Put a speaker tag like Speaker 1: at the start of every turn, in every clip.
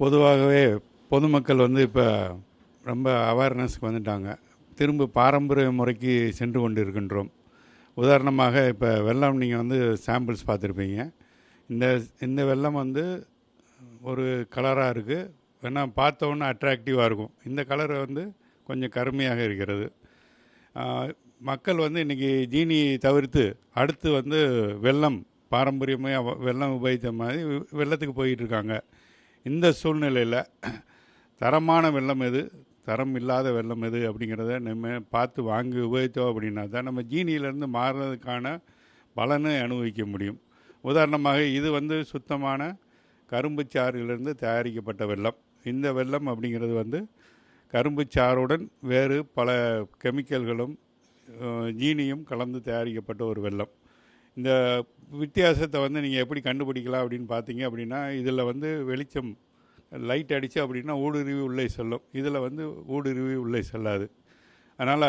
Speaker 1: பொதுவாகவே பொதுமக்கள் வந்து இப்போ ரொம்ப அவேர்னஸ்க்கு வந்துட்டாங்க. திரும்ப பாரம்பரிய முறைக்கு சென்று கொண்டு இருக்கின்றோம். உதாரணமாக இப்போ வெல்லம் நீங்கள் வந்து சாம்பிள்ஸ் பார்த்துருப்பீங்க. இந்த இந்த வெல்லம் வந்து ஒரு கலராக இருக்குது. வேணா பார்த்தோன்னே அட்ராக்டிவாக இருக்கும். இந்த கலர் வந்து கொஞ்சம் கருமையாக இருக்கிறது. மக்கள் வந்து இன்றைக்கி ஜீனியை தவிர்த்து அடுத்து வந்து வெல்லம் பாரம்பரியமாக வெல்லம் உபயோகித்த மாதிரி வெல்லத்துக்கு போயிட்டுருக்காங்க. இந்த சூழ்நிலையில் தரமான வெல்லம் எது, தரம் இல்லாத வெல்லம் எது அப்படிங்கிறத நம்ம பார்த்து வாங்கி உபயோகித்தோம் அப்படின்னா தான் நம்ம ஜீனியிலேருந்து மாறுறதுக்கான பலனை அனுபவிக்க முடியும். உதாரணமாக இது வந்து சுத்தமான கரும்புச்சாறிலிருந்து தயாரிக்கப்பட்ட வெல்லம். இந்த வெல்லம் அப்படிங்கிறது வந்து கரும்புச்சாறுடன் வேறு பல கெமிக்கல்களும் ஜீனியும் கலந்து தயாரிக்கப்பட்ட ஒரு வெல்லம். இந்த வித்தியாசத்தை வந்து நீங்கள் எப்படி கண்டுபிடிக்கலாம் அப்படின்னு பார்த்தீங்க அப்படின்னா, இதில் வந்து வெளிச்சம் லைட் அடித்து அப்படின்னா ஊடுருவி உள்ளே செல்லும். இதில் வந்து ஊடுருவி உள்ளே செல்லாது. அதனால்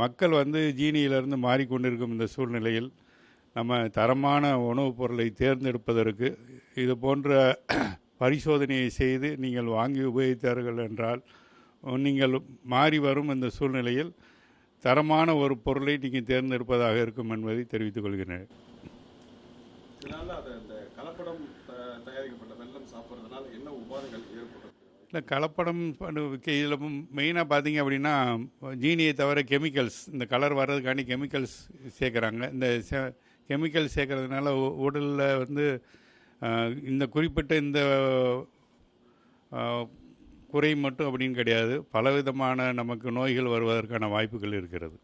Speaker 1: மக்கள் வந்து ஜீனியிலிருந்து மாறிக்கொண்டிருக்கும் இந்த சூழ்நிலையில் நம்ம தரமான உணவுப் பொருளை தேர்ந்தெடுப்பதற்கு இது போன்ற பரிசோதனையை செய்து நீங்கள் வாங்கி உபயோகித்தார்கள் என்றால் நீங்கள் மாறி வரும் இந்த சூழ்நிலையில் தரமான ஒரு பொருளை நீங்கள் தேர்ந்தெடுப்பதாக இருக்கும் என்பதை தெரிவித்துக் கொள்கிறேன். இல்லை, கலப்படம் இதில் மெயினாக பார்த்தீங்க அப்படின்னா ஜீனியை தவிர கெமிக்கல்ஸ், இந்த கலர் வர்றதுக்காண்டி கெமிக்கல்ஸ் சேர்க்குறாங்க. இந்த கெமிக்கல் சேர்க்கறதுனால உடலில் வந்து இந்த குறிப்பிட்ட இந்த குறை மட்டும் அப்படின்னு கிடையாது, பலவிதமான நமக்கு நோய்கள் வருவதற்கான வாய்ப்புகள் இருக்கிறது.